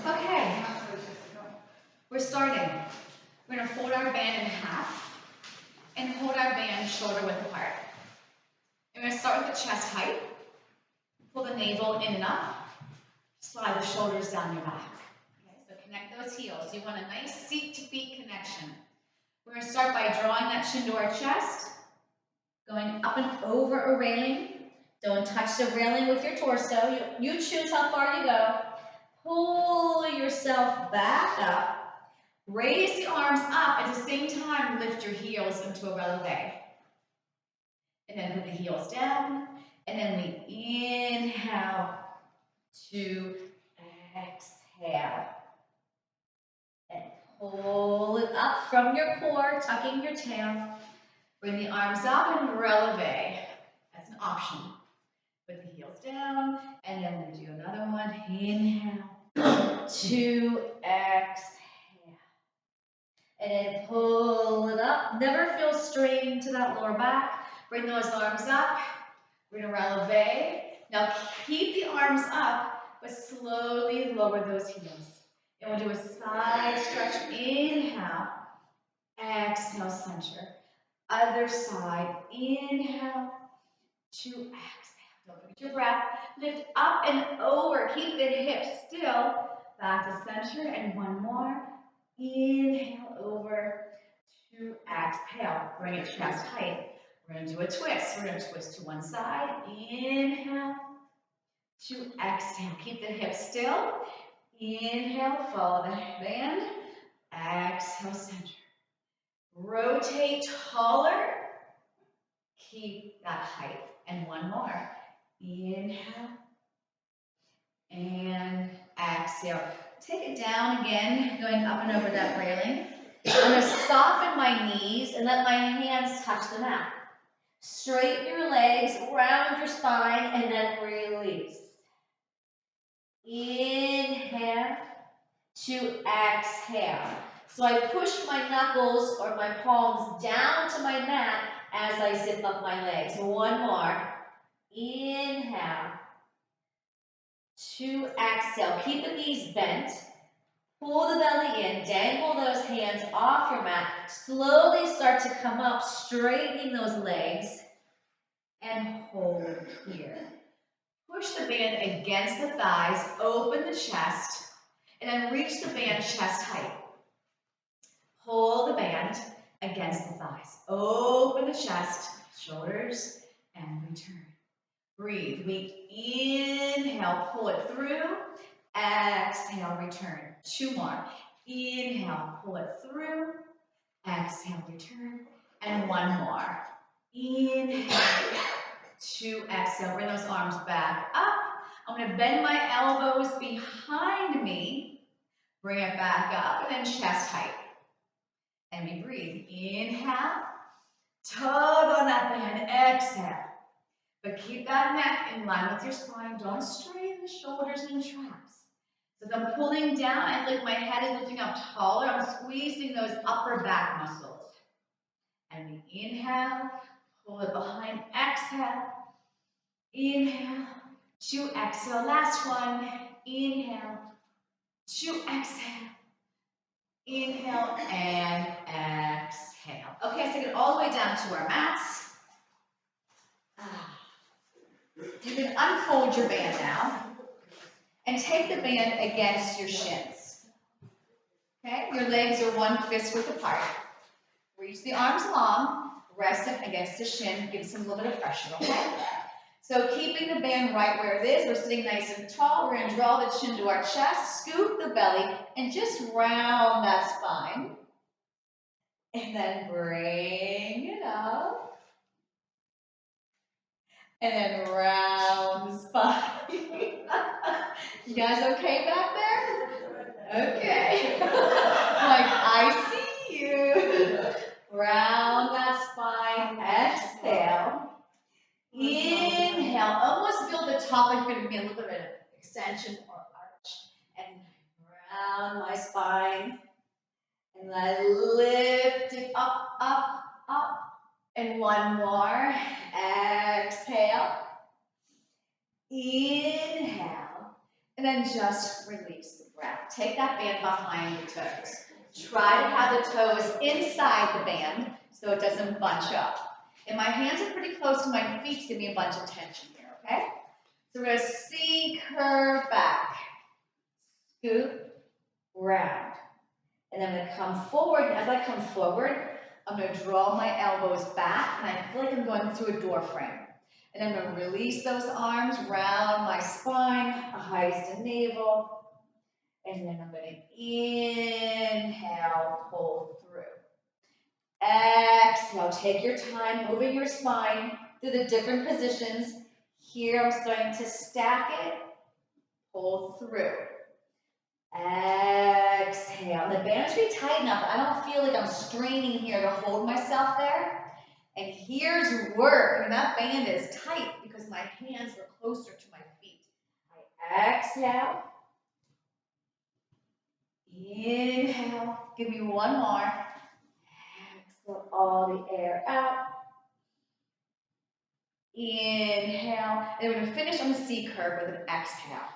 Okay, we're starting. We're going to fold our band in half and hold our band shoulder width apart. We're going to start with the chest height. Pull the navel in and up. Slide the shoulders down your back. Okay, so connect those heels. You want a nice seat to feet connection. We're going to start by drawing that chin to our chest, going up and over a railing. Don't touch the railing with your torso. You choose how far you go. Pull yourself back up. Raise the arms up. At the same time, lift your heels into a releve. And then put the heels down. And then we inhale to exhale. And pull it up from your core, tucking your tail. Bring the arms up and releve. That's an option. Put the heels down. And then we do another one. Inhale to exhale. And then pull it up. Never feel strain to that lower back. Bring those arms up. We're going to releve. Now keep the arms up, but slowly lower those heels. And we'll do a side stretch. Inhale. Exhale, center. Other side. Inhale to exhale. Don't forget your breath. Lift up and over. Keep the hips still. Back to center. And one more. Inhale over to exhale. Bring it chest height. We're going to do a twist. We're going to twist to one side. Inhale to exhale. Keep the hips still. Inhale, follow the band. Exhale, center. Rotate taller. Keep that height. And one more. Inhale and exhale. Take it down again, going up and over that railing. I'm going to soften my knees and let my hands touch the mat. Straighten your legs, round your spine, and then release. Inhale to exhale. So I push my knuckles or my palms down to my mat as I zip up my legs. One more. Inhale to exhale. Keep the knees bent. Pull the belly in, dangle those hands off your mat. Slowly start to come up, straightening those legs, and hold here. Push the band against the thighs, open the chest, and then reach the band chest height. Hold the band against the thighs. Open the chest, shoulders, and return. Breathe. We inhale, pull it through. Exhale, return. Two more. Inhale, pull it through. Exhale, return. And one more. Inhale to exhale. Bring those arms back up. I'm going to bend my elbows behind me. Bring it back up and then chest height. And we breathe. Inhale. Tug on that band. Exhale. But keep that neck in line with your spine. Don't strain the shoulders and traps. So as I'm pulling down, I feel like my head is lifting up taller. I'm squeezing those upper back muscles. And we inhale, pull it behind, exhale. Inhale, to exhale. Last one. Inhale, to exhale. Inhale and exhale. Okay, so take it all the way down to our mats. You can unfold your band now and take the band against your shins. Okay, your legs are one fist width apart. Reach the arms long, rest them against the shin, give some little bit of pressure, okay? So keeping the band right where it is, we're sitting nice and tall. We're going to draw the chin to our chest, scoop the belly, and just round that spine. And then bring it up. And then round the spine. You guys okay back there? Okay. Like, I see you. Round that spine. Exhale. Inhale. Almost feel the top like you're going to be a little bit of an extension or arch. And round my spine. And I lift it up, up, up. And one more. Exhale. Inhale. And then just release the breath. Take that band behind your toes. Try to have the toes inside the band so it doesn't bunch up. And my hands are pretty close to my feet to give me a bunch of tension here, okay? So we're going to C curve back, scoop, round. And then I'm going to come forward, and as I come forward, I'm going to draw my elbows back, and I feel like I'm going through a door frame. And I'm going to release those arms round my spine, eyes to navel. And then I'm going to inhale, pull through. Exhale, take your time, moving your spine through the different positions. Here I'm starting to stack it, pull through. Exhale. The band should be tight enough. I don't feel like I'm straining here to hold myself there. And here's work. I mean, that band is tight because my hands are closer to my feet. I exhale. Inhale. Give me one more. Exhale all the air out. Inhale. And we're going to finish on the C curve with an exhale.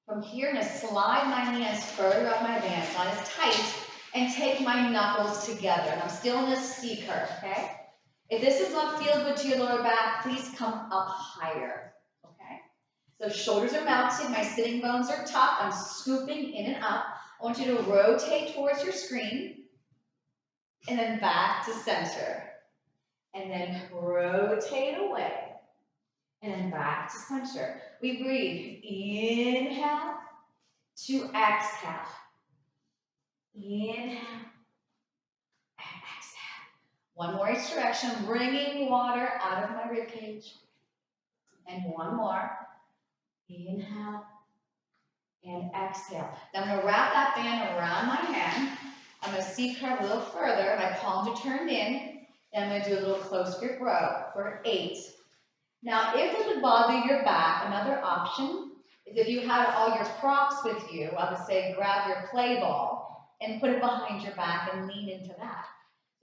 From here, I'm going to slide my hands further up my band, it's not as tight, and take my knuckles together. And I'm still in this C curve, okay? If this does not feel good to your lower back, please come up higher, okay? So shoulders are mounted, my sitting bones are tucked, I'm scooping in and up. I want you to rotate towards your screen, and then back to center. And then rotate away, and then back to center. We breathe, inhale to exhale. Inhale, and exhale. One more each direction, bringing water out of my rib cage. And one more. Inhale and exhale. Then I'm going to wrap that band around my hand. I'm going to C curve a little further. My palms are turned in. And I'm going to do a little close grip row for 8. Now, if this would bother your back, another option is if you had all your props with you, I would say grab your play ball and put it behind your back and lean into that.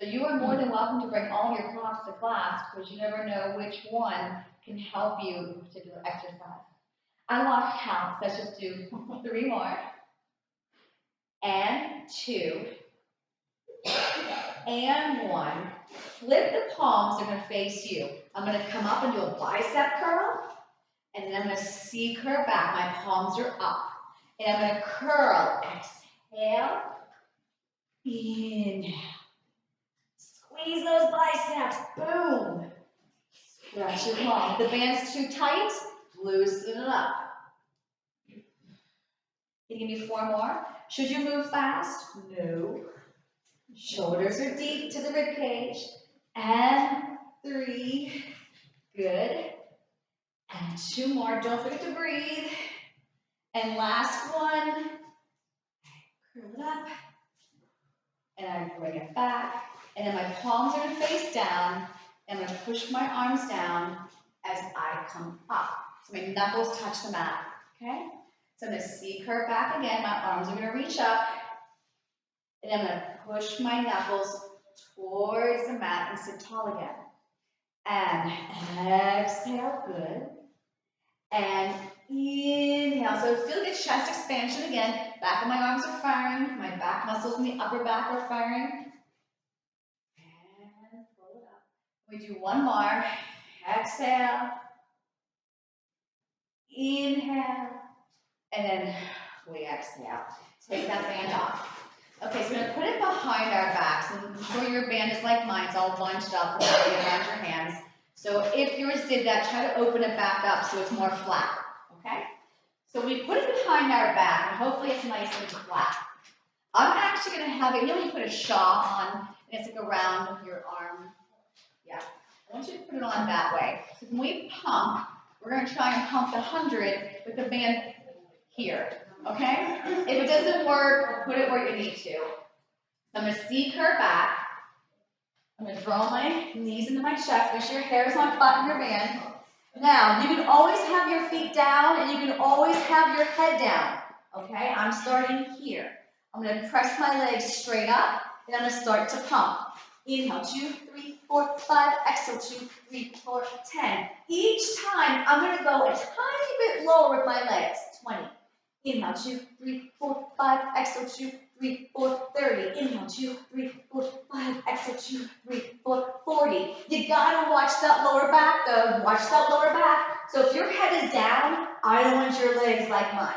So you are more than welcome to bring all your props to class because you never know which one can help you in a particular exercise. I lost count, so let's just do 3 more. And 2. And 1. Flip the palms, they're going to face you. I'm going to come up and do a bicep curl. And then I'm going to C curve back. My palms are up. And I'm going to curl. Exhale. Inhale. Squeeze those biceps. Boom. Stretch your palms. If the band's too tight, loosen it up. Can you give me 4 more? Should you move fast? No. Shoulders are deep to the rib cage. And 3. Good. And 2 more. Don't forget to breathe. And last one. Curl it up. And I bring it back. And then my palms are going to face down. And I'm going to push my arms down as I come up. So my knuckles touch the mat. Okay? So I'm going to C curve back again. My arms are going to reach up. And I'm going to push my knuckles towards the mat and sit tall again. And exhale, good. And inhale. So feel the chest expansion again. Back of my arms are firing. My back muscles in the upper back are firing. And pull it up. We do 1 more. Exhale. Inhale. And then we exhale. Take that band off. Okay, so we're going to put it behind our backs. And I'm sure your band is like mine. It's all bunched up around your hands. So if yours did that, try to open it back up so it's more flat. Okay? So we put it behind our back, and hopefully it's nice and flat. I'm actually going to have it, you know when you put a shawl on, and it's like around your arm? Yeah. I want you to put it on that way. So when we pump, we're going to try and pump the 100 with the band here. Okay? If it doesn't work, put it where you need to. I'm going to C curve back. I'm going to draw my knees into my chest. Make sure your hair is not caught in your band. Now, you can always have your feet down, and you can always have your head down. Okay? I'm starting here. I'm going to press my legs straight up, and I'm going to start to pump. Inhale, 2, 3, 4, 5. Exhale, 2, 3, 4, 10. Each time, I'm going to go a tiny bit lower with my legs. 20. Inhale, 2, 3, 4, 5. Exhale, 2, 3, 4, 30. Inhale, 2, 3, 4, 5. Exhale, 2, 3, 4, 40. You gotta watch that lower back though. Watch that lower back. So if your head is down, I don't want your legs like mine.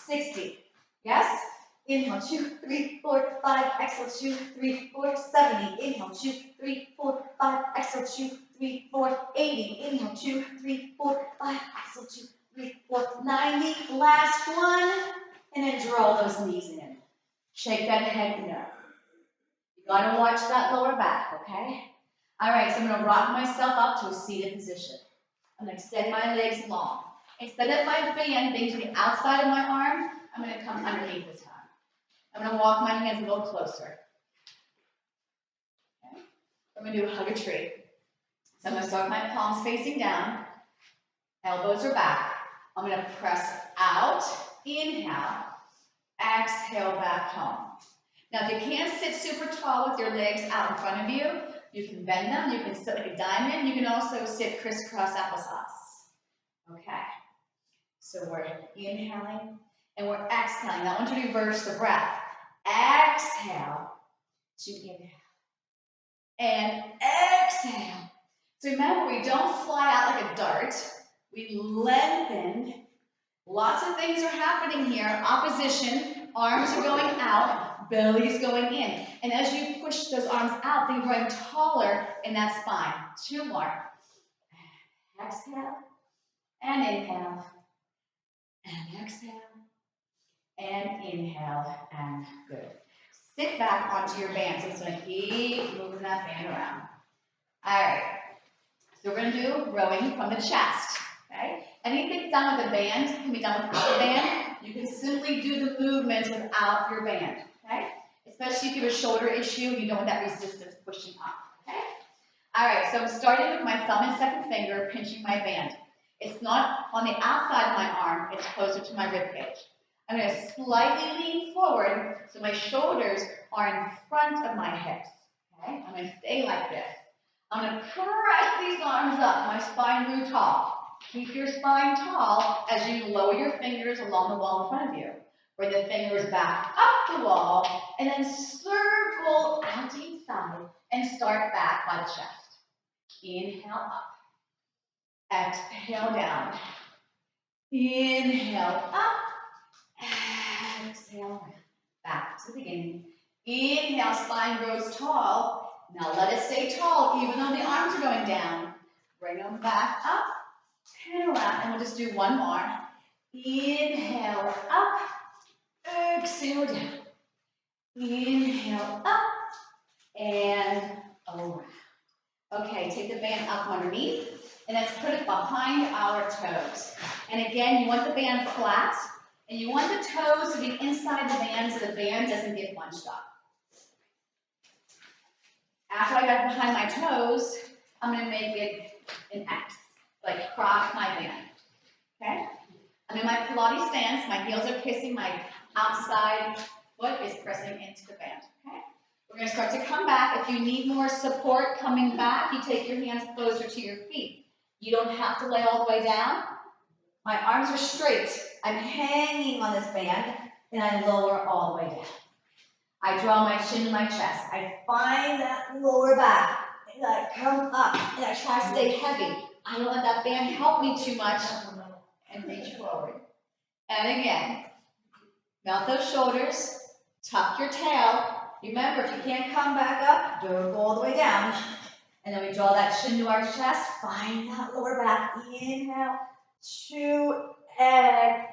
60. Yes? Inhale, 2, 3, 4, 5. Exhale, 2, 3, 4, 70. Inhale, 2, 3, 4, 5. Exhale, 2, 3, 4, 80. Inhale, 2, 3, 4, 5. Exhale, 2, 3, 4, 90. Last one. And then draw those knees in. Shake that head in. You gotta watch that lower back, okay? All right, so I'm gonna rock myself up to a seated position. I'm gonna extend my legs long. Instead of my band being to the outside of my arm, I'm gonna come underneath this time. I'm gonna walk my hands a little closer. Okay? I'm gonna do a hug a tree. So I'm gonna start with my palms facing down. Elbows are back. I'm gonna press out, inhale, exhale back home. Now if you can't sit super tall with your legs out in front of you, you can bend them, you can sit like a diamond, you can also sit crisscross applesauce. Okay, so we're inhaling and we're exhaling. Now I want you to reverse the breath. Exhale to inhale and exhale. So remember, we don't fly out like a dart. We lengthen. Lots of things are happening here. Opposition, arms are going out, belly's going in. And as you push those arms out, they're growing taller in that spine. 2 more. Exhale and inhale. And exhale and inhale and good. Sit back onto your band. So it's going to keep moving that band around. All right. So we're going to do rowing from the chest. Okay? Anything done with a band can be done without the band. You can simply do the movements without your band. Okay? Especially if you have a shoulder issue and you don't want that resistance pushing up. Okay? All right. So I'm starting with my thumb and second finger pinching my band. It's not on the outside of my arm. It's closer to my rib cage. I'm going to slightly lean forward so my shoulders are in front of my hips. Okay? I'm going to stay like this. I'm going to press these arms up, my spine grew tall. Keep your spine tall as you lower your fingers along the wall in front of you. Bring the fingers back up the wall, and then circle out to each side and start back by the chest. Inhale up. Exhale down. Inhale up. Exhale back to the beginning. Inhale, spine grows tall. Now let it stay tall even though the arms are going down. Bring them back up, turn around, and we'll just do one more. Inhale up, exhale down. Inhale up, and around. Okay, take the band up underneath, and let's put it behind our toes. And again, you want the band flat, and you want the toes to be inside the band so the band doesn't get bunched up. After I got behind my toes, I'm going to make it an X, like cross my band. Okay? I'm in my Pilates stance. My heels are kissing. My outside foot is pressing into the band. Okay? We're going to start to come back. If you need more support coming back, you take your hands closer to your feet. You don't have to lay all the way down. My arms are straight. I'm hanging on this band, and I lower all the way down. I draw my chin to my chest. I find that lower back, and I come up, and I try to stay heavy. I don't let that band help me too much, and reach forward. And again, melt those shoulders, tuck your tail. Remember, if you can't come back up, don't go all the way down. And then we draw that chin to our chest, find that lower back. Inhale, 2, exhale.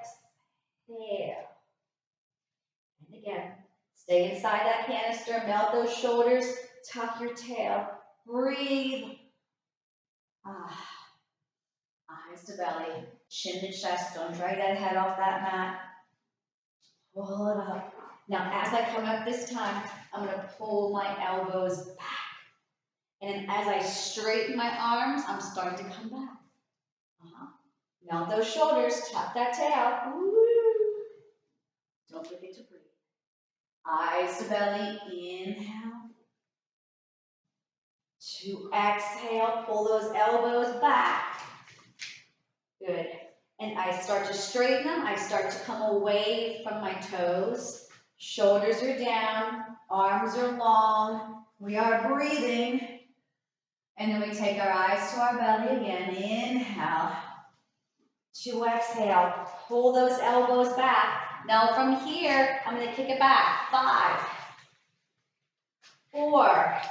And again. Stay inside that canister, melt those shoulders, tuck your tail, breathe. Eyes to belly, chin to chest, don't drag that head off that mat. Pull it up. Now as I come up this time, I'm going to pull my elbows back. And as I straighten my arms, I'm starting to come back. Melt those shoulders, tuck that tail. Woo. Don't forget to breathe. Eyes to belly, inhale. 2, exhale, pull those elbows back. Good. And I start to straighten them. I start to come away from my toes. Shoulders are down, arms are long. We are breathing. And then we take our eyes to our belly again. Inhale. To exhale. Pull those elbows back. Now from here, I'm going to kick it back. 5, 4,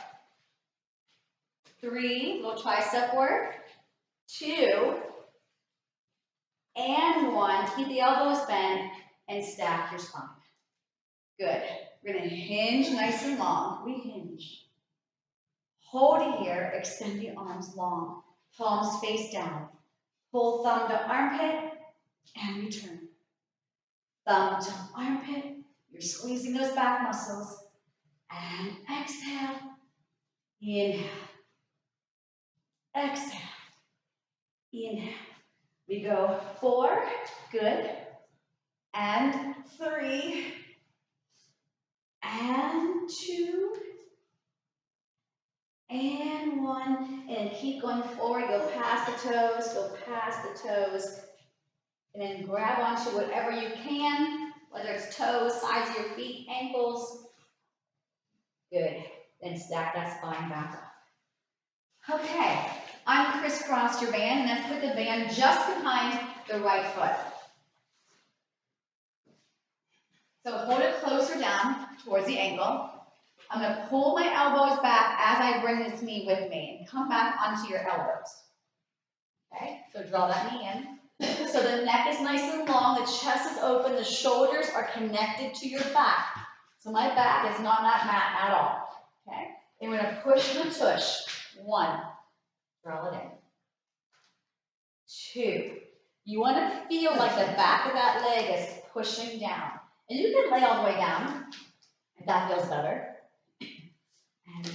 3, little tricep work. 2, and 1. Keep the elbows bent and stack your spine. Good. We're going to hinge nice and long. We hinge. Hold it here. Extend the arms long. Palms face down. Pull thumb to armpit and return. Thumb to armpit. You're squeezing those back muscles. And exhale. Inhale. Exhale. Inhale. We go 4. Good. And 3. And 2. And 1. And keep going forward. Go past the toes. Go past the toes. And then grab onto whatever you can, whether it's toes, sides of your feet, ankles. Good. Then stack that spine back up. Okay. Uncrisscross your band, and then put the band just behind the right foot. So hold it closer down towards the ankle. I'm going to pull my elbows back as I bring this knee with me and come back onto your elbows. Okay, so draw that knee in. So the neck is nice and long, the chest is open, the shoulders are connected to your back. So my back is not that mat at all. Okay, and we're going to push the tush. 1, draw it in. 2, you want to feel like the back of that leg is pushing down. And you can lay all the way down, if that feels better. And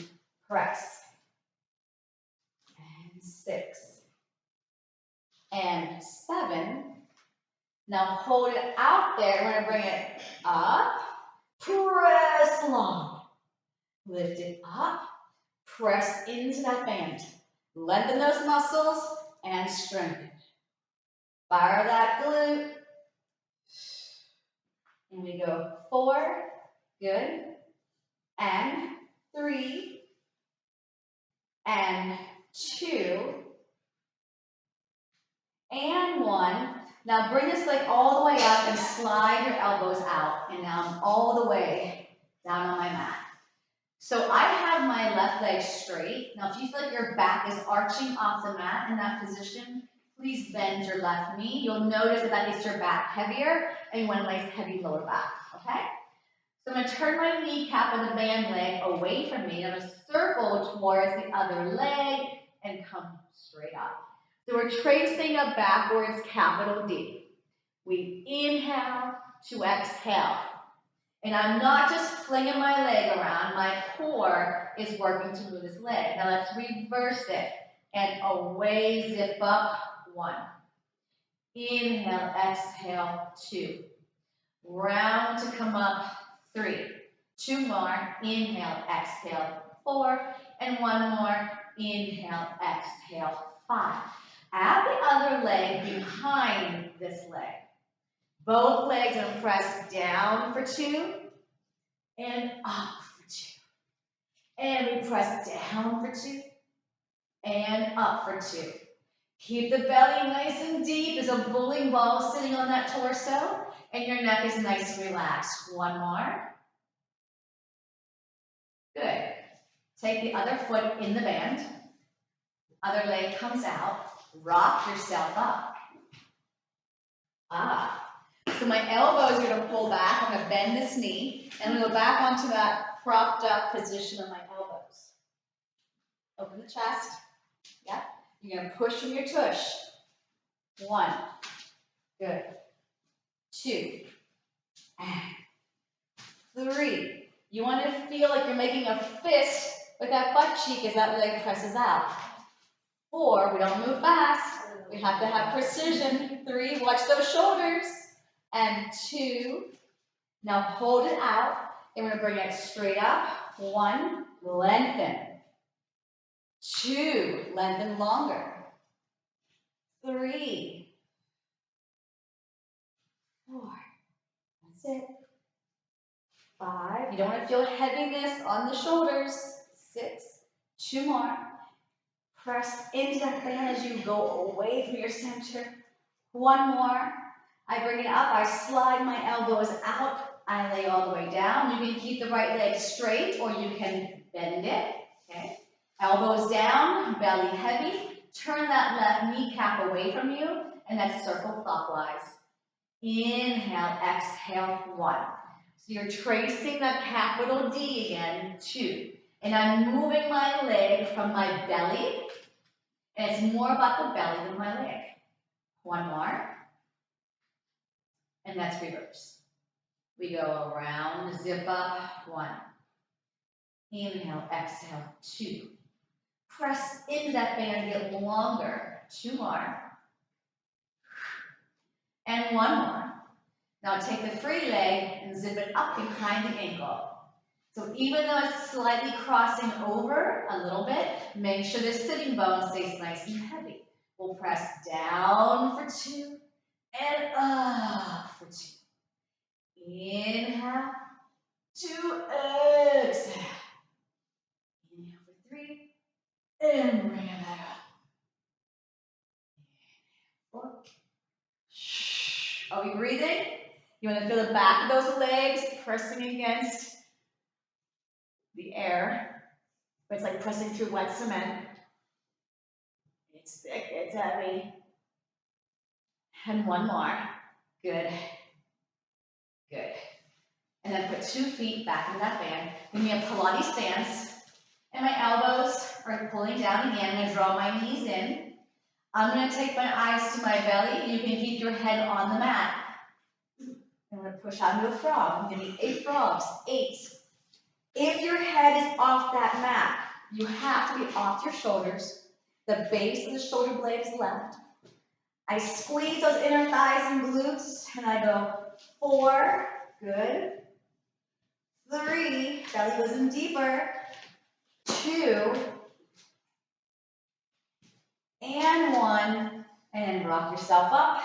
press. And 6. And 7. Now hold it out there. We're going to bring it up. Press long. Lift it up. Press into that band. Lengthen those muscles and strengthen. Fire that glute. And we go 4. Good. And 3. And 2. And 1. Now bring this leg all the way up and slide your elbows out. And now I'm all the way down on my mat. So I have my left leg straight. Now if you feel like your back is arching off the mat in that position, please bend your left knee. You'll notice that makes your back heavier and you want a nice heavy lower back, okay? So I'm going to turn my kneecap of the band leg away from me. I'm going to circle towards the other leg and come straight up. So we're tracing a backwards capital D. We inhale to exhale. And I'm not just flinging my leg around. My core is working to move this leg. Now let's reverse it. And away, zip up. 1. Inhale, exhale, 2. Round to come up. 3. 2 more. Inhale, exhale, 4. And 1 more. Inhale, exhale, 5. Add the other leg behind this leg. Both legs are pressed down for 2 and up for 2. And we press down for 2 and up for 2. Keep the belly nice and deep as a bowling ball sitting on that torso, and your neck is nice and relaxed. 1 more. Good. Take the other foot in the band. Other leg comes out. Rock yourself up. So my elbows are going to pull back. I'm going to bend this knee, and I'm going to go back onto that propped up position of my elbows. Open the chest. Yeah. You're going to push from your tush. 1. Good. 2. And 3. You want to feel like you're making a fist with that butt cheek as that leg presses out. 4. We don't move fast. We have to have precision. 3. Watch those shoulders. And 2. Now hold it out. And we're going to bring it straight up. 1. Lengthen. 2. Lengthen longer. 3. 4. That's it. 5. You don't want to feel heaviness on the shoulders. 6. 2 more. Press into that band as you go away from your center. 1 more. I bring it up. I slide my elbows out. I lay all the way down. You can keep the right leg straight or you can bend it. Okay. Elbows down, belly heavy. Turn that left kneecap away from you and then circle clockwise. Inhale, exhale, 1. So you're tracing that capital D again, 2. And I'm moving my leg from my belly. And it's more about the belly than my leg. 1 more. And that's reverse. We go around, zip up, 1. Inhale, exhale, 2. Press into that band, get longer. 2 more. And 1 more. Now take the free leg and zip it up behind the ankle. So even though it's slightly crossing over a little bit, make sure the sitting bone stays nice and heavy. We'll press down for 2 and up for 2. Inhale, 2, exhale. Inhale for 3, and bring it back up. Inhale, 4. Are we breathing? You want to feel the back of those legs pressing against the air. It's like pressing through wet cement. It's thick, it's heavy. And 1 more. Good. Good. And then put 2 feet back in that band. Give me a Pilates stance. And my elbows are pulling down again. I'm going to draw my knees in. I'm going to take my eyes to my belly. You can keep your head on the mat. I'm going to push out into a frog. Give me 8 frogs. 8. If your head is off that mat, you have to be off your shoulders. The base of the shoulder blade is left. I squeeze those inner thighs and glutes, and I go 4, good. 3, belly goes in deeper. 2, and 1, and rock yourself up.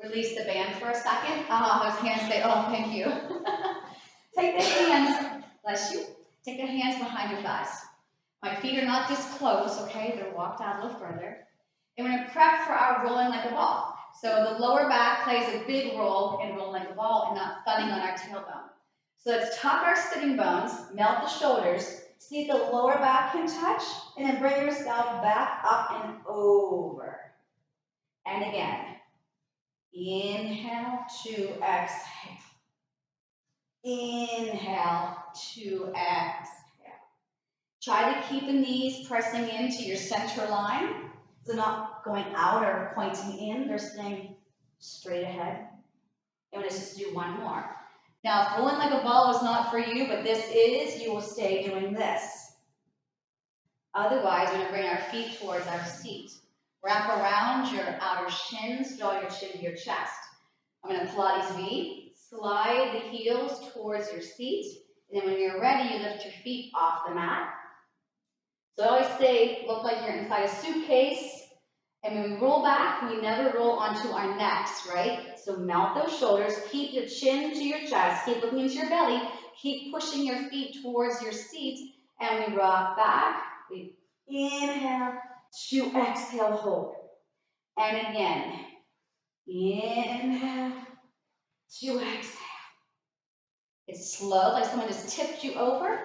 Release the band for a second. Those hands say, oh, thank you. Take the hands, bless you. Take the hands behind your thighs. My feet are not this close, okay? They're walked out a little further. And we're going to prep for our rolling like a ball. So the lower back plays a big role in rolling like a ball and not thudding on our tailbone. So let's tuck our sitting bones, melt the shoulders, see if the lower back can touch, and then bring yourself back up and over. And again. Inhale, 2, exhale. Inhale, 2, exhale. Try to keep the knees pressing into your center line. So not going out or pointing in, they're staying straight ahead. And let's just do 1 more. Now, if rolling like a ball is not for you, but this is, you will stay doing this. Otherwise, we're going to bring our feet towards our seat. Wrap around your outer shins, draw your chin to your chest. I'm going to Pilates V. Slide the heels towards your seat. And then when you're ready, you lift your feet off the mat. So I always say, look like you're inside a suitcase. And when we roll back, we never roll onto our necks, right? So melt those shoulders. Keep your chin to your chest. Keep looking into your belly. Keep pushing your feet towards your seat. And we rock back. We inhale. 2, exhale, hold. And again, inhale, 2, exhale. It's slow, like someone just tipped you over.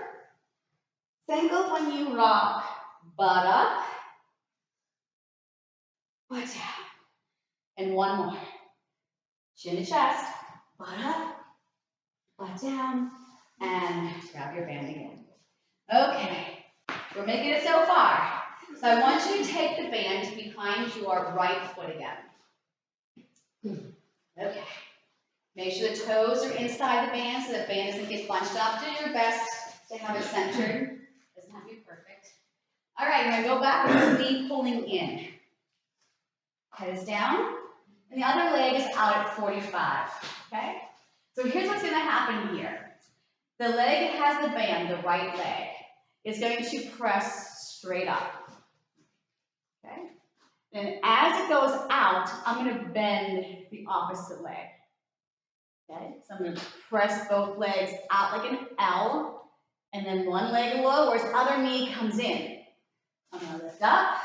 Think of when you rock, butt up, butt down. And 1 more. Chin to chest, butt up, butt down, and grab your band again. Okay, we're making it so far. So I want you to take the band behind your right foot again. Okay. Make sure the toes are inside the band so the band doesn't get bunched up. Do your best to have it centered. Doesn't have to be perfect. All right, we're going to go back with the knee pulling in. Head is down. And the other leg is out at 45. Okay? So here's what's going to happen here. The leg has the band, the right leg, is going to press straight up. Okay? And as it goes out, I'm going to bend the opposite leg. Okay, so I'm going to press both legs out like an L, and then one leg lowers, other knee comes in. I'm going to lift up.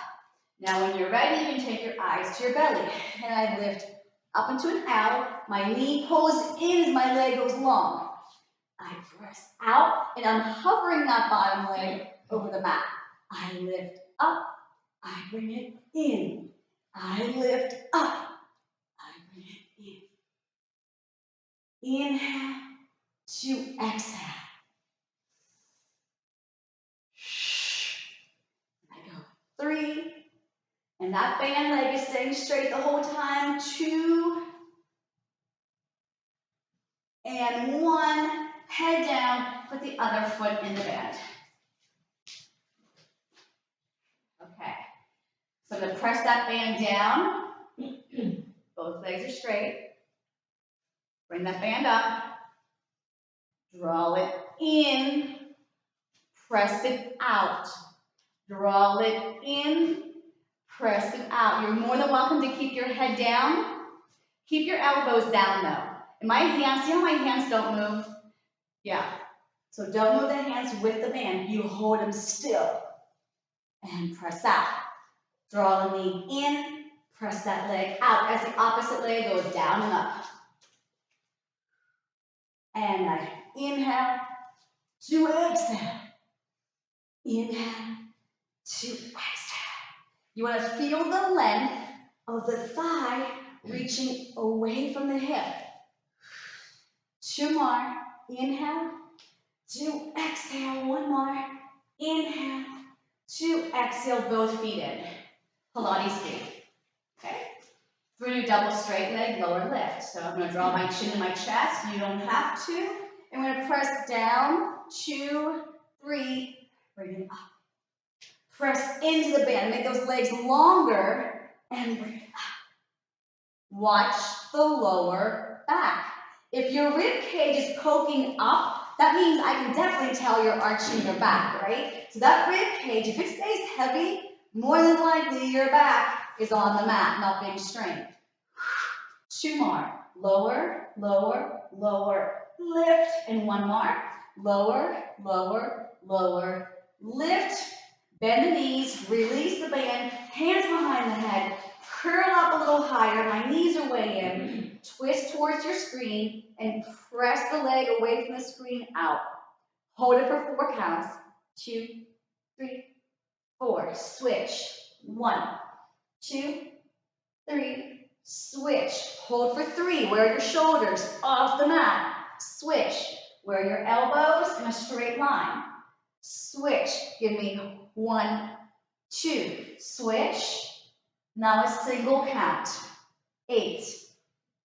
Now when you're ready, you can take your eyes to your belly. And I lift up into an L. My knee pulls in as my leg goes long. I press out, and I'm hovering that bottom leg over the mat. I lift up. I bring it in. I lift up. I bring it in. Inhale to exhale. I go 3. And that band leg is staying straight the whole time. 2. And 1. Head down. Put the other foot in the band. Okay. So I'm going to press that band down. Both legs are straight. Bring that band up. Draw it in. Press it out. Draw it in. Press it out. You're more than welcome to keep your head down. Keep your elbows down though. And my hands, see how my hands don't move? Yeah. So don't move the hands with the band. You hold them still. And press out. Draw the knee in. Press that leg out as the opposite leg goes down and up. And I inhale to exhale. Inhale to exhale. You want to feel the length of the thigh reaching away from the hip. 2 more. Inhale to exhale. 1 more. Inhale to exhale. Both feet in. Pilates feet. Okay? We're going to do double straight leg, lower lift. So I'm going to draw my chin to my chest. You don't have to. I'm going to press down. 2, 3. Bring it up. Press into the band. Make those legs longer and bring it up. Watch the lower back. If your rib cage is poking up, that means I can definitely tell you're arching your back, right? So that rib cage, if it stays heavy, more than likely your back is on the mat, not being strained. 2 more. Lower, lower, lower, lift, and 1 more. Lower, lower, lower, lift. Bend the knees, release the band, hands behind the head, curl up a little higher, my knees are way in, twist towards your screen, and press the leg away from the screen out. Hold it for 4 counts. 2, 3, 4. Switch. 1, 2, 3. Switch. Hold for 3. Wear your shoulders off the mat. Switch. Wear your elbows in a straight line. Switch. Give me 1, 2. Switch. Now a single count. 8,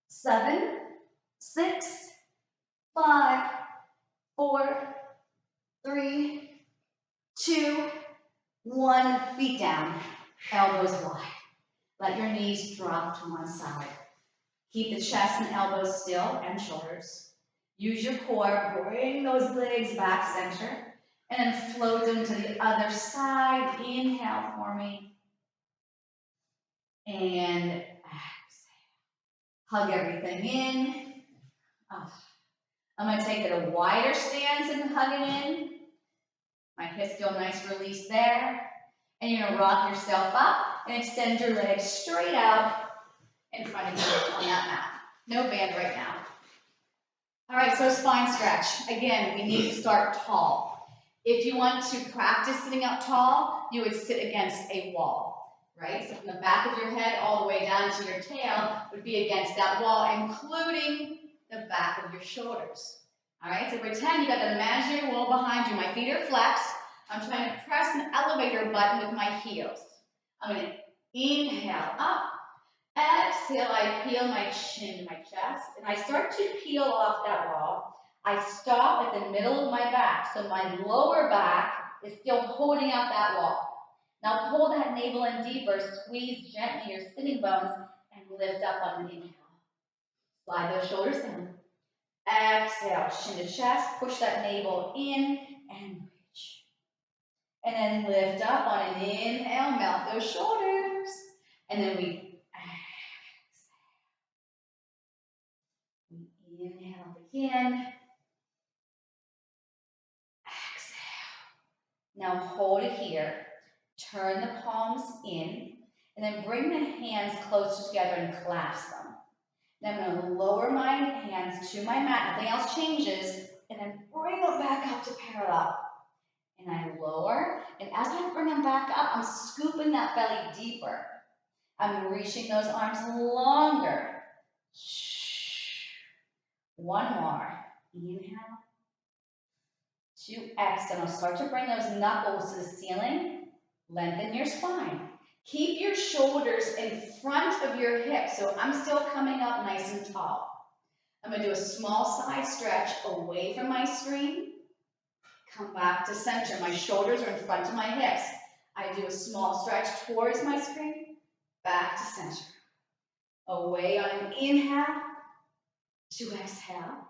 7, 6, 5, 4, 3, 2, 1. Feet down. Elbows wide. Let your knees drop to one side. Keep the chest and elbows still and shoulders. Use your core. Bring those legs back center. And then float them to the other side. Inhale for me. And exhale. Hug everything in. Oh. I'm going to take it a wider stance and hug it in. My hips feel nice release there. And you're going to rock yourself up and extend your legs straight out in front of you on that mat. No band right now. All right, so spine stretch. Again, we need to start tall. If you want to practice sitting up tall, you would sit against a wall, right? So from the back of your head all the way down to your tail would be against that wall, including the back of your shoulders. All right, so pretend you got the imaginary wall behind you. My feet are flexed. I'm trying to press an elevator button with my heels. I'm going to inhale up. Exhale, I peel my chin to my chest, and I start to peel off that wall. I stop at the middle of my back, so my lower back is still holding up that wall. Now pull that navel in deeper, squeeze gently your sitting bones, and lift up on an inhale. Slide those shoulders down. Exhale, chin to chest, push that navel in, and reach. And then lift up on an inhale, melt those shoulders. And then we inhale again. Exhale. Now hold it here. Turn the palms in, and then bring the hands close together and clasp them. Then I'm going to lower my hands to my mat, nothing else changes, and then bring them back up to parallel. And I lower, and as I bring them back up, I'm scooping that belly deeper. I'm reaching those arms longer. One more. Inhale. 2, exhale. Now start to bring those knuckles to the ceiling. Lengthen your spine. Keep your shoulders in front of your hips, so I'm still coming up nice and tall. I'm going to do a small side stretch away from my screen. Come back to center. My shoulders are in front of my hips. I do a small stretch towards my screen. Back to center. Away on an inhale. To exhale.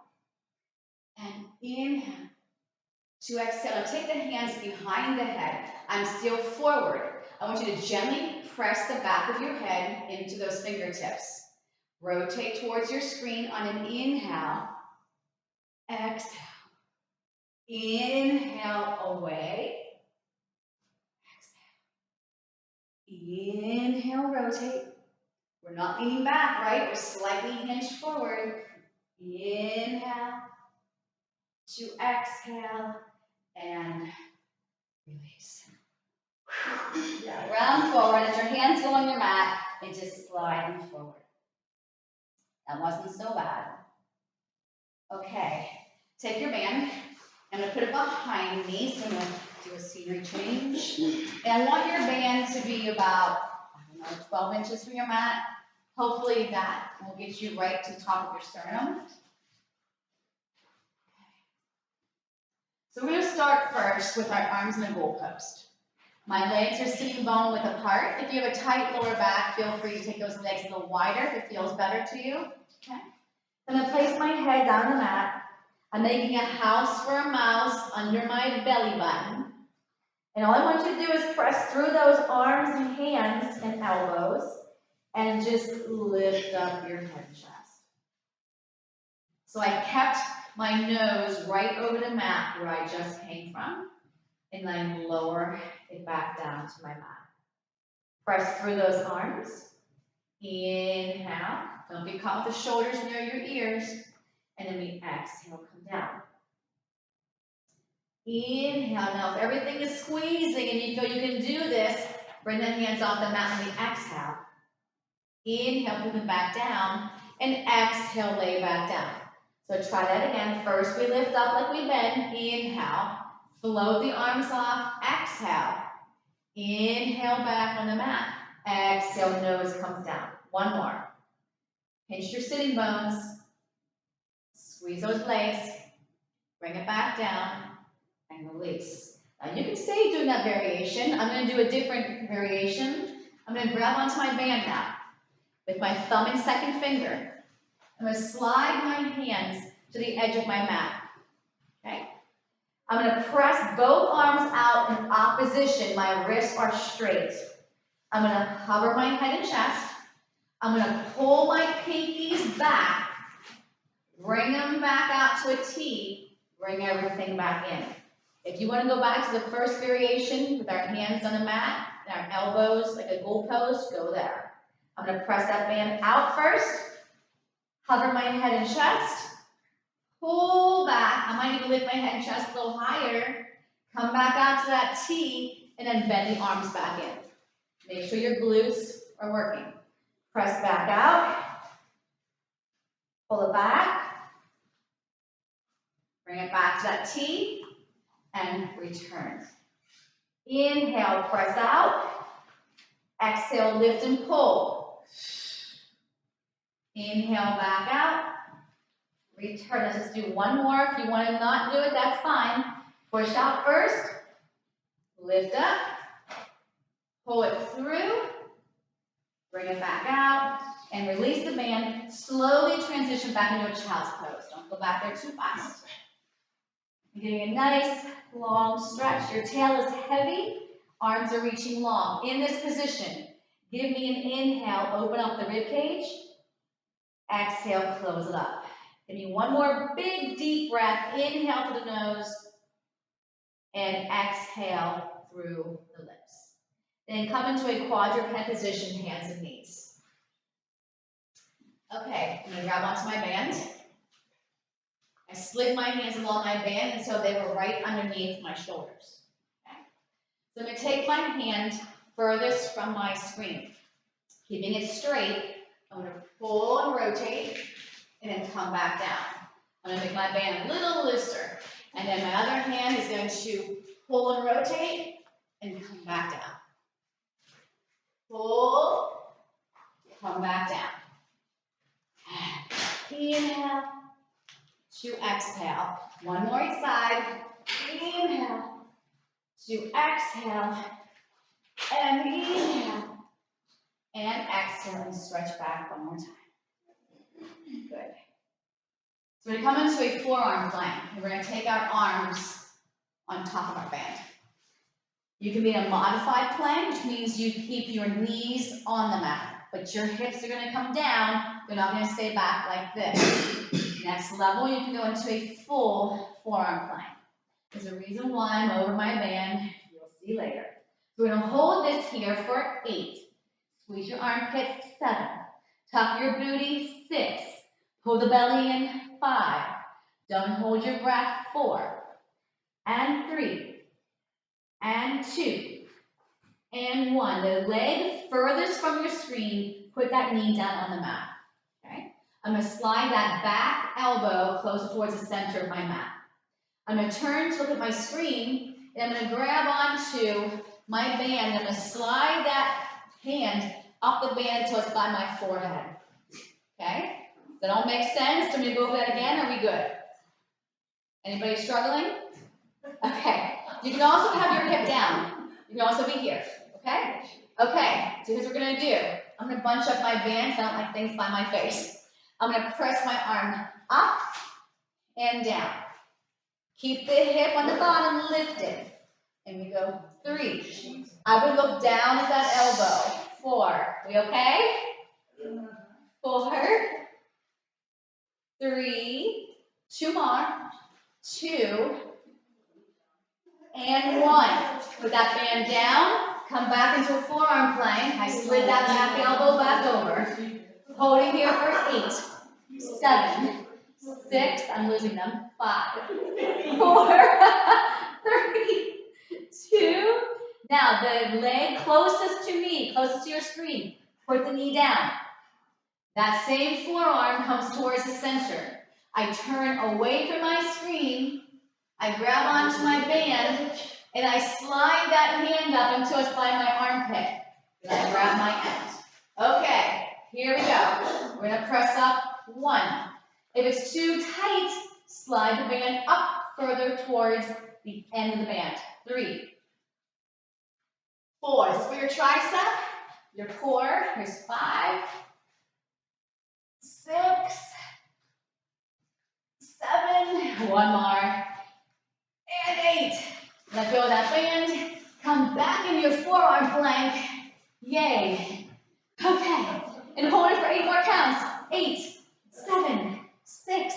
And inhale. To exhale. Now take the hands behind the head. I'm still forward. I want you to gently press the back of your head into those fingertips. Rotate towards your screen on an inhale. Exhale. Inhale away. Exhale. Inhale, rotate. We're not leaning back, right? We're slightly hinged forward. Inhale. To exhale. And release. Round forward. Let your hands go on your mat and just slide them forward. That wasn't so bad. Okay. Take your band. I'm going to put it behind me, so I'm going to do a scenery change. And I want your band to be about, 12 inches from your mat. Hopefully that will get you right to the top of your sternum. So we're going to start first with our arms in a goalpost. My legs are sitting bone width apart. If you have a tight lower back, feel free to take those legs a little wider if it feels better to you. Okay. I'm going to place my head down on the mat. I'm making a house for a mouse under my belly button. And all I want you to do is press through those arms and hands and elbows and just lift up your head and chest. So I kept my nose right over the mat where I just came from, and then lower it back down to my mat. Press through those arms. Inhale. Don't get caught with the shoulders near your ears. And then we exhale, come down. Inhale. Now, if everything is squeezing and you feel you can do this, bring the hands off the mat and we exhale. Inhale, put them back down, and exhale, lay back down. So try that again. First, we lift up like we bend. Inhale. Float the arms off. Exhale. Inhale back on the mat. Exhale, nose comes down. One more. Pinch your sitting bones. Squeeze those legs. Bring it back down. And release. Now you can stay doing that variation. I'm going to do a different variation. I'm going to grab onto my band now with my thumb and second finger. I'm going to slide my hands to the edge of my mat. Okay? I'm going to press both arms out in opposition. My wrists are straight. I'm going to hover my head and chest. I'm going to pull my pinkies back. Bring them back out to a T. Bring everything back in. If you want to go back to the first variation with our hands on the mat and our elbows like a goalpost, go there. I'm going to press that band out first. Hover my head and chest. Pull back. I might even lift my head and chest a little higher. Come back out to that T and then bend the arms back in. Make sure your glutes are working. Press back out. Pull it back. Bring it back to that T and return. Inhale, press out. Exhale, lift and pull. Inhale, back out. Return. Let's just do one more. If you want to not do it, that's fine. Push out first. Lift up. Pull it through. Bring it back out. And release the band. Slowly transition back into a child's pose. Don't go back there too fast. You're getting a nice long stretch. Your tail is heavy. Arms are reaching long. In this position, Give me an inhale, open up the rib cage. Exhale, close it up. Give me one more big deep breath. Inhale through the nose and exhale through the lips. Then come into a quadruped position, hands and knees. Okay, I'm gonna grab onto my band. I slid my hands along my band until they were right underneath my shoulders. Okay. So I'm gonna take my hand furthest from my screen. Keeping it straight, I'm gonna pull and rotate and then come back down. I'm gonna make my band a little looser. And then my other hand is going to pull and rotate and come back down. Pull, come back down. Inhale to exhale. One more each side. Inhale to exhale. And inhale. And exhale and stretch back one more time. Good. So we come into a forearm plank. And we're going to take our arms on top of our band. You can be in a modified plank, which means you keep your knees on the mat. But your hips are going to come down. They're not going to stay back like this. Next level, you can go into a full forearm plank. There's a reason why I'm over my band. You'll see later. So we're going to hold this here for 8. Squeeze your armpits, 7. Tuck your booty, 6. Pull the belly in, 5. Don't hold your breath, 4. And 3. And 2. And 1. The leg furthest from your screen, put that knee down on the mat. Okay? I'm going to slide that back elbow closer towards the center of my mat. I'm going to turn to look at my screen, and I'm going to grab onto my band. I'm going to slide that hand up the band until it's by my forehead. Okay? Does that all make sense? Do we go over that again? Are we good? Anybody struggling? Okay. You can also have your hip down. You can also be here. Okay? Okay. So here's what we're going to do. I'm going to bunch up my band so I don't like things by my face. I'm going to press my arm up and down. Keep the hip on the bottom lifted. And we go 3. I would look down at that elbow. 4. We okay? 4. 3. 2 more. 2. And 1. Put that band down. Come back into a forearm plank. I slid that back elbow back over. Holding here for 8. 7. 6. I'm losing them. 5. 4. 3. 2. Now the leg closest to me, closest to your screen. Put the knee down. That same forearm comes towards the center. I turn away from my screen. I grab onto my band, and I slide that hand up until it's by my armpit. And I grab my end. Okay, here we go. We're going to press up 1. If it's too tight, slide the band up further towards the end of the band. 3. 4. This is for your tricep, your core. Here's 5. 6. 7. 1 more. And 8. Let go of that band. Come back into your forearm plank. Yay. Okay. And hold it for 8 more counts. 8, 7, 6,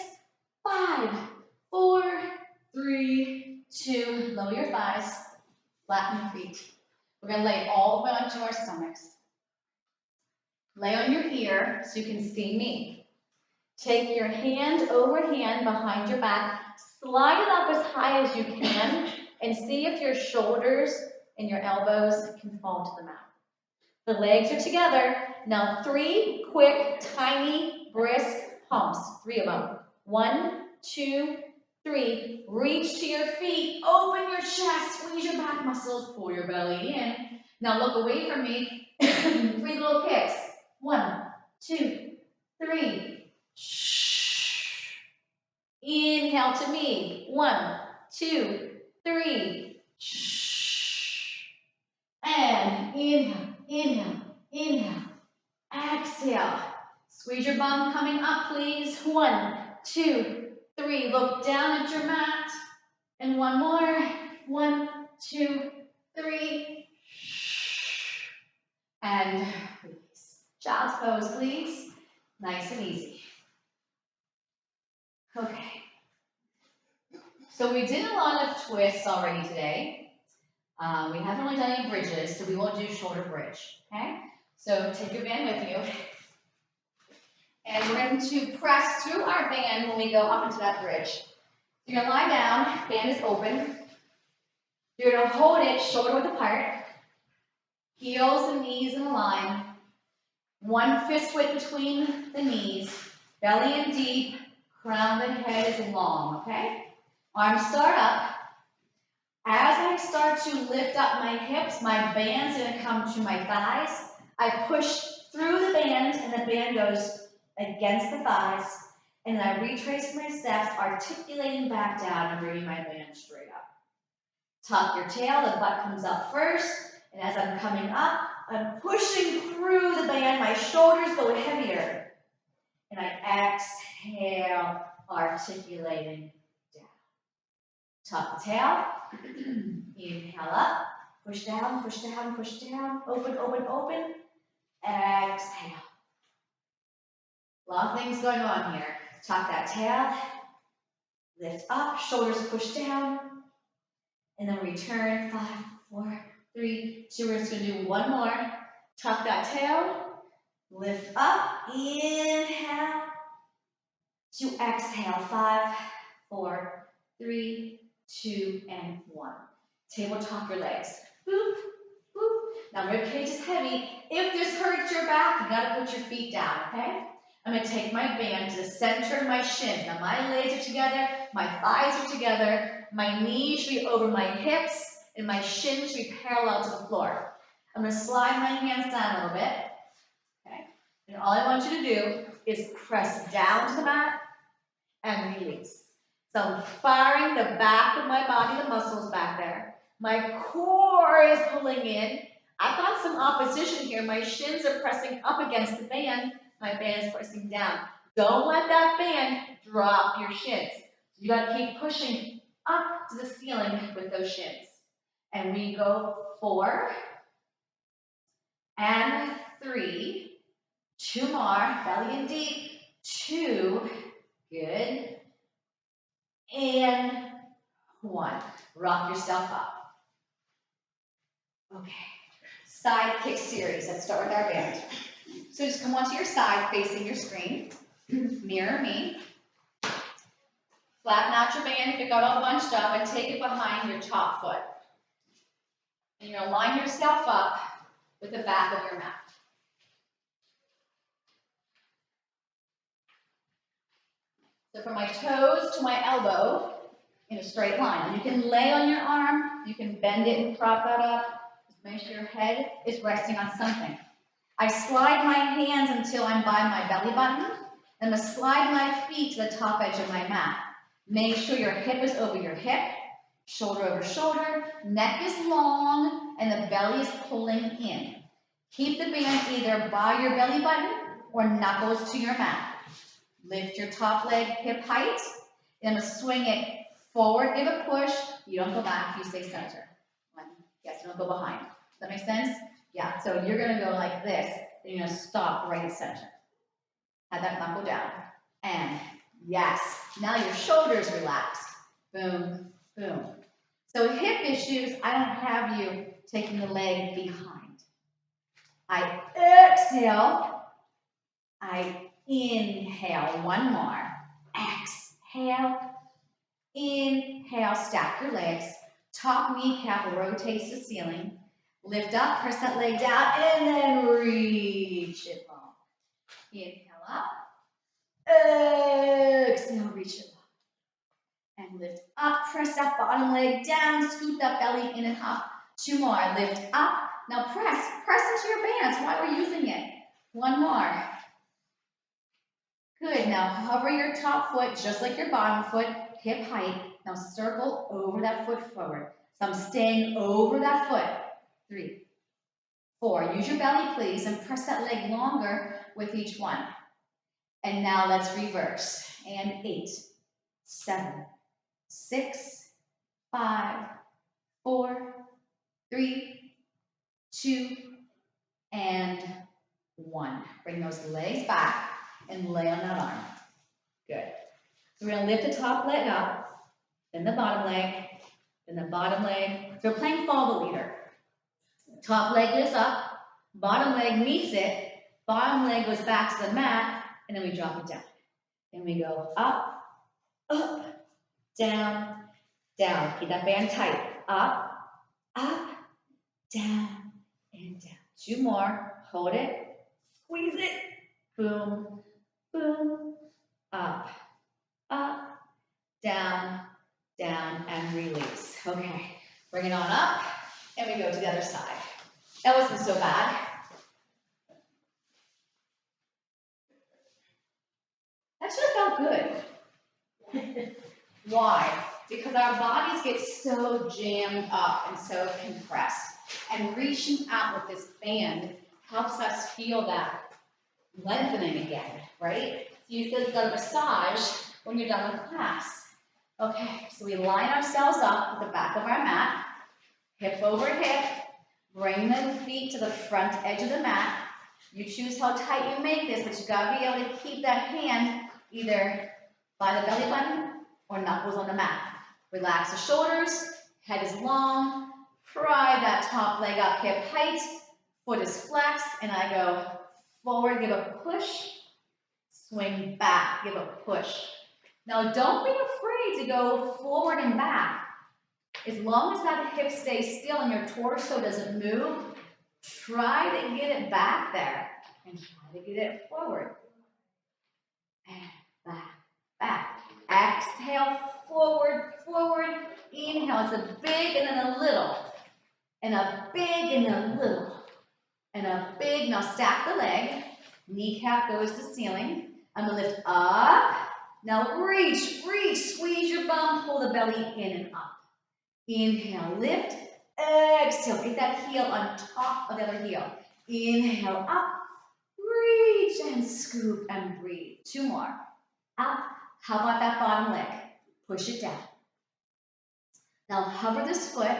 5, 4, 3, 2. Lower your thighs. Flatten your feet. We're going to lay all the way onto our stomachs. Lay on your ear so you can see me. Take your hand over hand behind your back. Slide it up as high as you can and see if your shoulders and your elbows can fall to the mat. The legs are together. Now 3 quick, tiny, brisk pumps. 3 of them. 1, 2, 3. Reach to your feet. Open your chest. Squeeze your back muscles. Pull your belly in. Now look away from me. 3 little kicks. 1, 2, 3. Inhale to me. 1, 2, 3. And inhale, inhale, inhale. Exhale. Squeeze your bum coming up, please. 1, 2, 3. Look down at your mat. And 1 more. 1, 2, 3. and release. Child's pose, please. Nice and easy. Okay. So we did a lot of twists already today. We haven't really done any bridges, so we won't do shoulder bridge, okay? So take your band with you. And we're going to press through our band when we go up into that bridge. You're going to lie down, band is open. You're going to hold it shoulder width apart, heels and knees in a line, one fist width between the knees, belly in deep, crown of the head is long, okay? Arms start up. As I start to lift up my hips, my band's going to come to my thighs. I push through the band, and the band goes against the thighs, and then I retrace my steps, articulating back down and bringing my band straight up. Tuck your tail, the butt comes up first, and as I'm coming up, I'm pushing through the band, my shoulders go heavier, and I exhale, articulating down. Tuck the tail, inhale up, push down, push down, push down, open, open, open, exhale. A lot of things going on here. Tuck that tail, lift up, shoulders push down, and then return, 5, 4, 3, 2, we're just going to do one more. Tuck that tail, lift up, inhale, to exhale, 5, 4, 3, 2, and 1. Tabletop your legs. Boop, boop. Now rib cage is heavy. If this hurts your back, you gotta put your feet down, okay? I'm gonna take my band to the center of my shins. Now my legs are together, my thighs are together, my knees should be over my hips, and my shins should be parallel to the floor. I'm gonna slide my hands down a little bit, okay? And all I want you to do is press down to the mat and release. So I'm firing the back of my body, the muscles back there. My core is pulling in. I've got some opposition here. My shins are pressing up against the band. My band is pressing down. Don't let that band drop your shins. You gotta keep pushing up to the ceiling with those shins. And we go 4 and 3. 2 more, belly in deep. 2, good. And 1. Rock yourself up. Okay. Side kick series. Let's start with our band. So just come onto your side facing your screen. Mirror me. Flatten out your band if it got all bunched up and take it behind your top foot. And you're going to line yourself up with the back of your mat. So from my toes to my elbow in a straight line. You can lay on your arm, you can bend it and prop that up. Just make sure your head is resting on something. I slide my hands until I'm by my belly button. I'm going to slide my feet to the top edge of my mat. Make sure your hip is over your hip, shoulder over shoulder, neck is long, and the belly is pulling in. Keep the band either by your belly button or knuckles to your mat. Lift your top leg hip height. I'm going to swing it forward, give a push. You don't go back, you stay center. Yes, you don't go behind. Does that make sense? Yeah, so you're going to go like this, and you're going to stop right at center. Have that knuckle down. And yes, now your shoulders relax. Boom, boom. So hip issues, I don't have you taking the leg behind. I exhale. I inhale. One more. Exhale. Inhale. Stack your legs. Top kneecap rotates the ceiling. Lift up, press that leg down, and then reach it long. Inhale up. Exhale, reach it long. And lift up, press that bottom leg down, scoot that belly in and up. 2 more, lift up. Now press into your band. That's why we're using it. 1 more. Good, now hover your top foot just like your bottom foot, hip height. Now circle over that foot forward. So I'm staying over that foot. 3, 4, use your belly please and press that leg longer with each one. And now let's reverse. And 8, 7, 6, 5, 4, 3, 2, and 1. Bring those legs back and lay on that arm. Good. So we're going to lift the top leg up, then the bottom leg, then the bottom leg. So we're playing follow the leader. Top leg lifts up, bottom leg meets it, bottom leg goes back to the mat, and then we drop it down. And we go up, up, down, down. Keep that band tight. Up, up, down, and down. 2 more. Hold it. Squeeze it. Boom, boom. Up, up, down, down, and release. Okay. Bring it on up, and we go to the other side. That wasn't so bad. That should have felt good. Why? Because our bodies get so jammed up and so compressed. And reaching out with this band helps us feel that lengthening again, right? So you feel you got a massage when you're done with class. Okay, so we line ourselves up with the back of our mat, hip over hip, bring the feet to the front edge of the mat. You choose how tight you make this, but you gotta be able to keep that hand either by the belly button or knuckles on the mat. Relax the shoulders, head is long, pry that top leg up hip height, foot is flexed, and I go forward, give a push, swing back, give a push. Now don't be afraid to go forward and back. As long as that hip stays still and your torso doesn't move, try to get it back there and try to get it forward. And back, back. Exhale, forward, forward. Inhale, it's a big and then a little. And a big and a little. And a big, now stack the leg. Kneecap goes to ceiling. I'm gonna lift up. Now reach, reach, squeeze your bum, pull the belly in and up. Inhale, lift, exhale, get that heel on top of the other heel. Inhale, up, reach and scoop and breathe. 2 more. Up, how about that bottom leg? Push it down. Now hover this foot,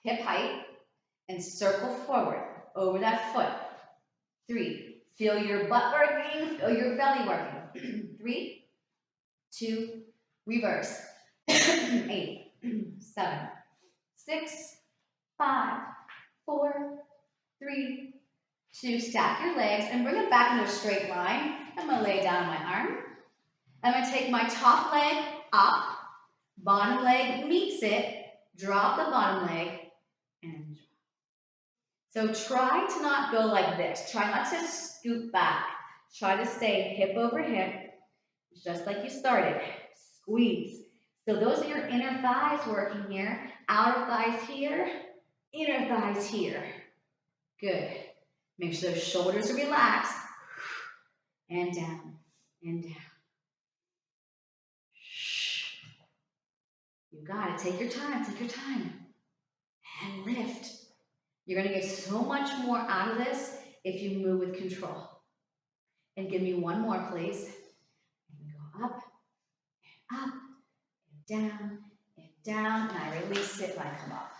hip height, and circle forward over that foot. 3. Feel your butt working, feel your belly working. 3, 2, reverse. 8, 7, 6, 5, 4, 3, 2. Stack your legs and bring it back into a straight line. I'm going to lay down on my arm. I'm going to take my top leg up, bottom leg meets it, drop the bottom leg, and drop. So try to not go like this. Try not to scoot back. Try to stay hip over hip, just like you started. Squeeze. So those are your inner thighs working here. Outer thighs here, inner thighs here. Good. Make sure those shoulders are relaxed. And down, and down. You got it. Take your time, take your time. And lift. You're going to get so much more out of this if you move with control. And give me 1 more, please. And we go up, and down, and down, and I release it when I come up.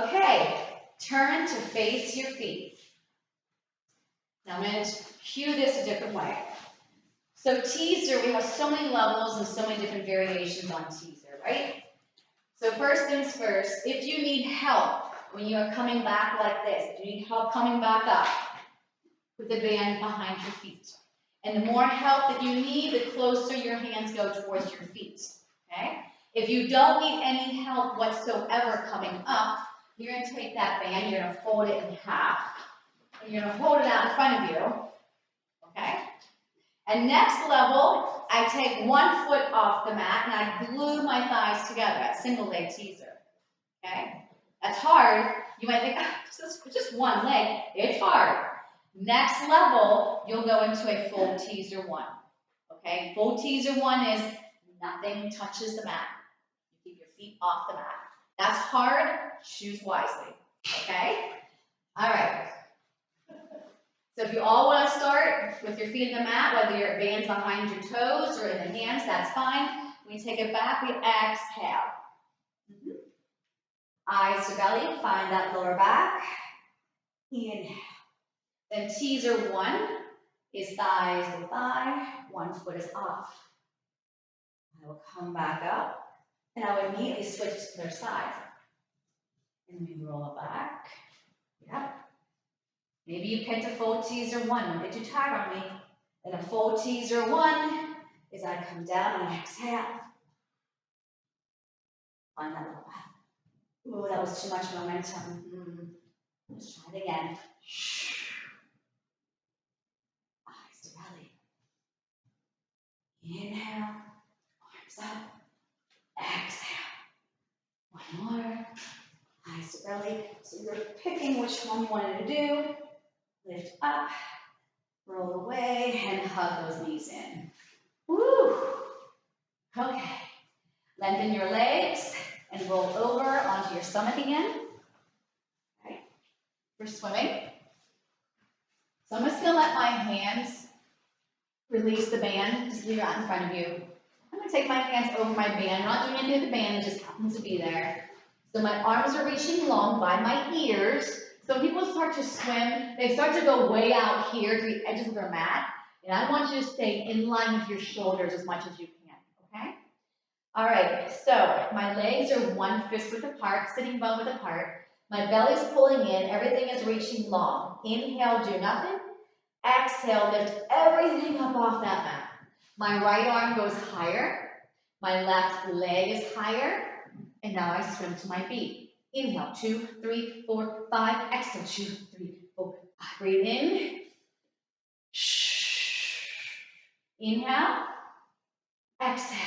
Okay. Turn to face your feet. Now I'm going to cue this a different way. So teaser, we have so many levels and so many different variations on teaser, right? So first things first, if you need help when you are coming back like this, if you need help coming back up, put the band behind your feet. And the more help that you need, the closer your hands go towards your feet, okay? If you don't need any help whatsoever coming up, you're going to take that band, you're going to fold it in half, and you're going to hold it out in front of you, okay? And next level, I take 1 foot off the mat and I glue my thighs together, that single leg teaser, okay? That's hard. You might think, it's just 1 leg. It's hard. Next level, you'll go into a full teaser 1, okay? Full teaser 1 is nothing touches the mat. You keep your feet off the mat. That's hard. Choose wisely, okay? All right. So if you all want to start with your feet in the mat, whether your band's behind your toes or in the hands, that's fine. We take it back, we exhale. Eyes to belly, find that lower back. Inhale. Then teaser 1 is thighs to thigh, 1 foot is off. I will come back up, and I will immediately switch to the other side. And we roll it back. Yep. Maybe you picked a full teaser 1. Don't get too tired on me. Then a full teaser 1 is I come down and exhale. Find that lower back. Ooh, that was too much momentum. Let's try it again. Eyes to belly. Inhale, arms up. Exhale. 1 more. Eyes to belly. So you're picking which one you wanted to do. Lift up, roll away, and hug those knees in. Woo! Okay. Lengthen your legs and roll over onto your stomach again. Okay. For swimming. So I'm just going to let my hands release the band. Just leave it out in front of you. I'm going to take my hands over my band. I'm not doing anything with the band. It just happens to be there. So my arms are reaching long by my ears. So when people start to swim, they start to go way out here to the edges of their mat. And I want you to stay in line with your shoulders as much as you can, okay? All right, so my legs are 1 fist width apart, sitting bone width apart. My belly's pulling in, everything is reaching long. Inhale, do nothing. Exhale, lift everything up off that mat. My right arm goes higher. My left leg is higher. And now I swim to my beat. Inhale, 2, 3, 4, 5. Exhale, 2, 3, 4, 5. Breathe in. Inhale. Exhale.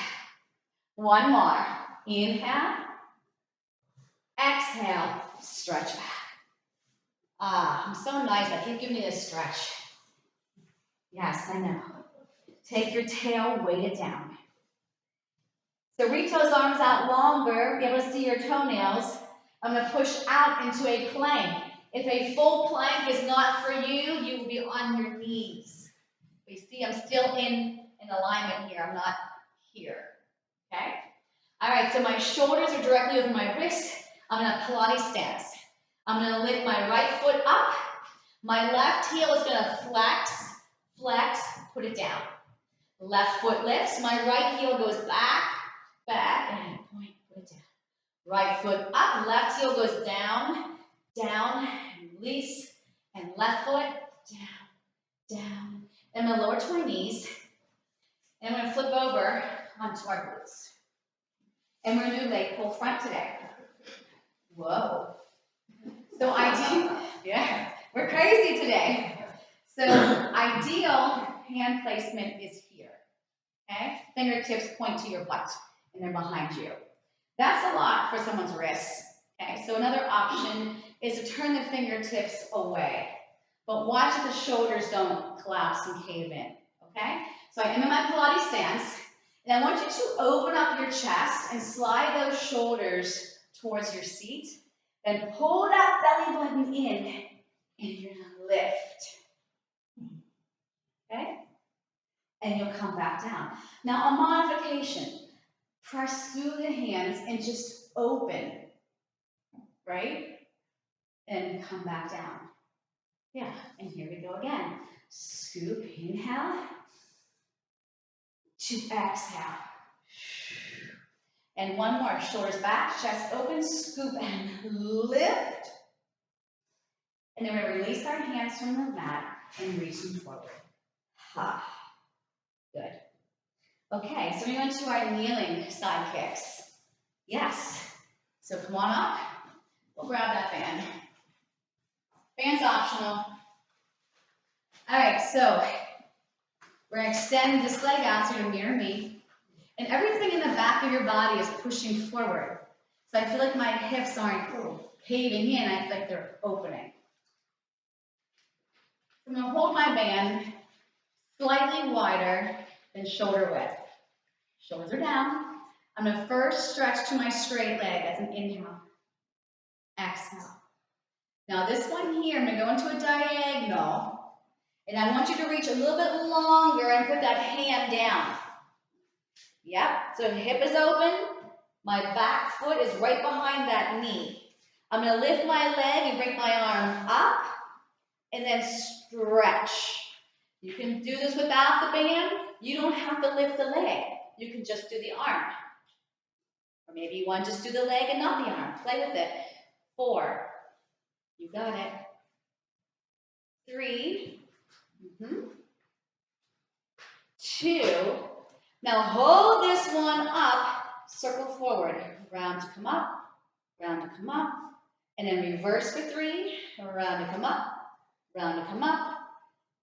1 more. Inhale. Exhale. Stretch back. I'm so nice. I keep giving you this stretch. Yes, I know. Take your tail, weight it down. So reach those arms out longer, be able to see your toenails. I'm going to push out into a plank. If a full plank is not for you, you will be on your knees. But you see, I'm still in alignment here. I'm not here. Okay? All right, so my shoulders are directly over my wrists. I'm in a Pilates stance. I'm going to lift my right foot up. My left heel is going to flex, flex, put it down. Left foot lifts. My right heel goes back, back, and point, put it down. Right foot up, left heel goes down, down, and release, and left foot, down, down. And I'm going to lower to my knees, and I'm going to flip over onto our glutes. And we're going to do leg pull front today. Whoa. So yeah, we're crazy today. So ideal hand placement is here, okay? Fingertips point to your butt, and they're behind you. That's a lot for someone's wrists, okay? So another option is to turn the fingertips away, but watch that the shoulders don't collapse and cave in, okay? So I am in my Pilates stance, and I want you to open up your chest and slide those shoulders towards your seat, then pull that belly button in, and you're gonna lift, okay? And you'll come back down. Now a modification, press through the hands and just open, right? And come back down. Yeah, and here we go again. Scoop, inhale, to exhale. And 1 more, shoulders back, chest open, scoop and lift. And then we're going to release our hands from the mat and reach them forward. Ha. Good. Okay, so we're going to our kneeling side kicks. Yes. So come on up. We'll grab that band. Band's optional. All right, so we're going to extend this leg out so you're going to mirror me. And everything in the back of your body is pushing forward. So I feel like my hips aren't caving in. I feel like they're opening. I'm going to hold my band slightly wider than shoulder width. Shoulders are down. I'm going to first stretch to my straight leg. That's an inhale. Exhale. Now this one here, I'm going to go into a diagonal. And I want you to reach a little bit longer and put that hand down. Yep, so the hip is open. My back foot is right behind that knee. I'm gonna lift my leg and bring my arm up and then stretch. You can do this without the band. You don't have to lift the leg. You can just do the arm. Or maybe you want to just do the leg and not the arm. Play with it. 4. You got it. 3. 2. Now hold this one up. Circle forward. Round to come up. Round to come up. And then reverse for 3. Round to come up. Round to come up.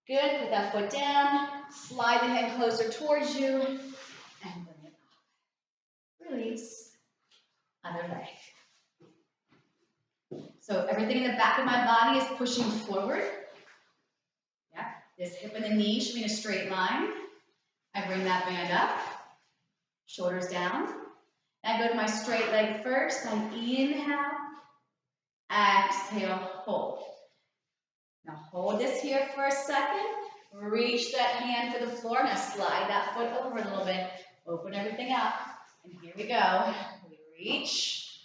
Good. Put that foot down. Slide the hand closer towards you. And bring it up. Release. Other leg. So everything in the back of my body is pushing forward. Yeah. This hip and the knee should be in a straight line. I bring that band up. Shoulders down. I go to my straight leg first. I inhale. Exhale. Hold. Now hold this here for a second. Reach that hand for the floor. Now slide that foot over a little bit. Open everything up. And here we go. We reach.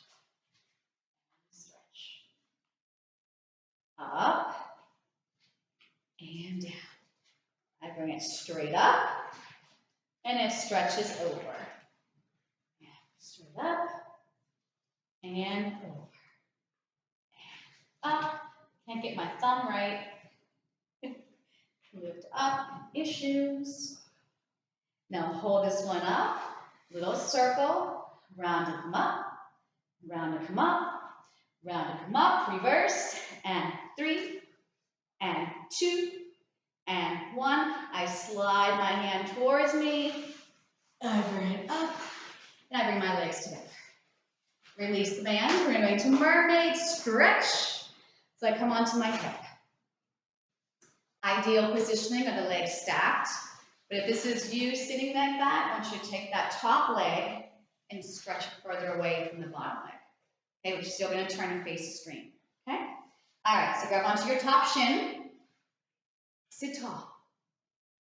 Stretch. Up. And down. I bring it straight up. And it stretches over. Straight up. And over. And up. Can't get my thumb right. Lift up, issues. Now hold this one up, little circle, round to come up, round to come up, round to come up, reverse, and 3, and 2, and 1. I slide my hand towards me, I bring it up, and I bring my legs together. Release the band, we're going to Mermaid Stretch. So I come onto my hip. Ideal positioning of the legs stacked. But if this is you sitting like that, I want you to take that top leg and stretch it further away from the bottom leg. Okay, which is still going to turn and face the screen. Okay? All right, so grab onto your top shin. Sit tall.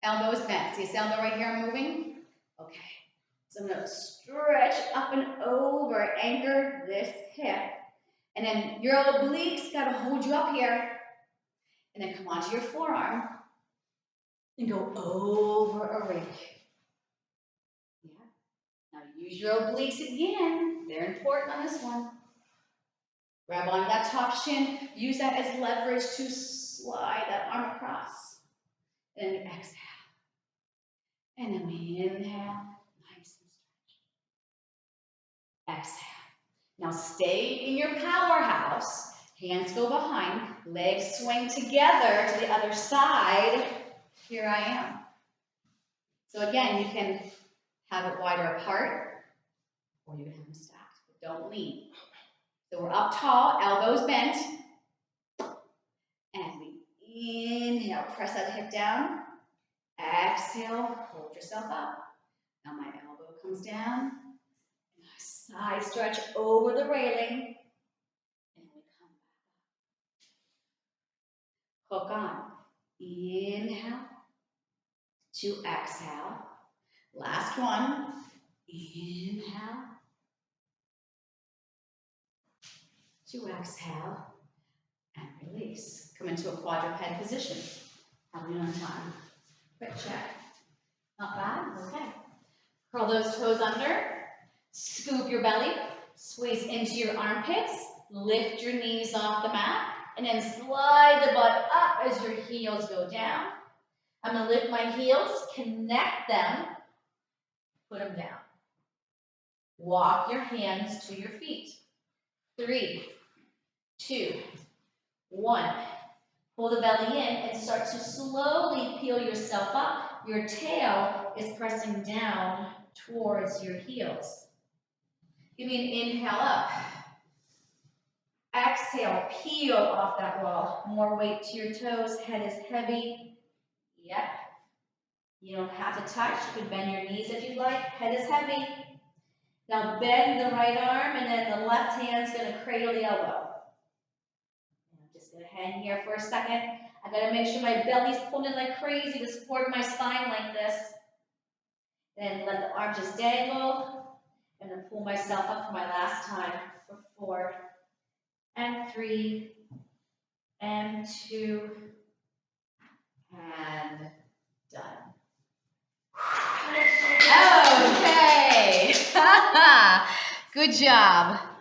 Elbows bent. See this elbow right here moving? Okay. So I'm going to stretch up and over, anchor this hip. And then your obliques got to hold you up here. And then come onto your forearm and go over a ring. Yeah. Now use your obliques again. They're important on this one. Grab onto that top shin. Use that as leverage to slide that arm across. And then exhale. And then we inhale. Nice and stretch. Exhale. Now stay in your powerhouse. Hands go behind, legs swing together to the other side. Here I am. So again, you can have it wider apart, or you can have them stacked, but don't lean. So we're up tall, elbows bent, and we inhale, press that hip down. Exhale, hold yourself up. Now my elbow comes down, and I side stretch over the railing. Hook on. Inhale to exhale. Last one. Inhale to exhale and release. Come into a quadruped position. How are we on time? Quick check. Not bad? Okay. Curl those toes under. Scoop your belly. Squeeze into your armpits. Lift your knees off the mat. And then slide the butt up as your heels go down. I'm going to lift my heels, connect them, put them down. Walk your hands to your feet. 3, 2, 1. Pull the belly in and start to slowly peel yourself up. Your tail is pressing down towards your heels. Give me an inhale up. Exhale, peel off that wall. More weight to your toes. Head is heavy. Yep. You don't have to touch. You can bend your knees if you'd like. Head is heavy. Now bend the right arm, and then the left hand's going to cradle the elbow. And I'm just going to hang here for a second. I got to make sure my belly's pulled in like crazy to support my spine like this. Then let the arm just dangle, and then pull myself up for my last time for 4, and 3, and 2, and done. Okay. Good job.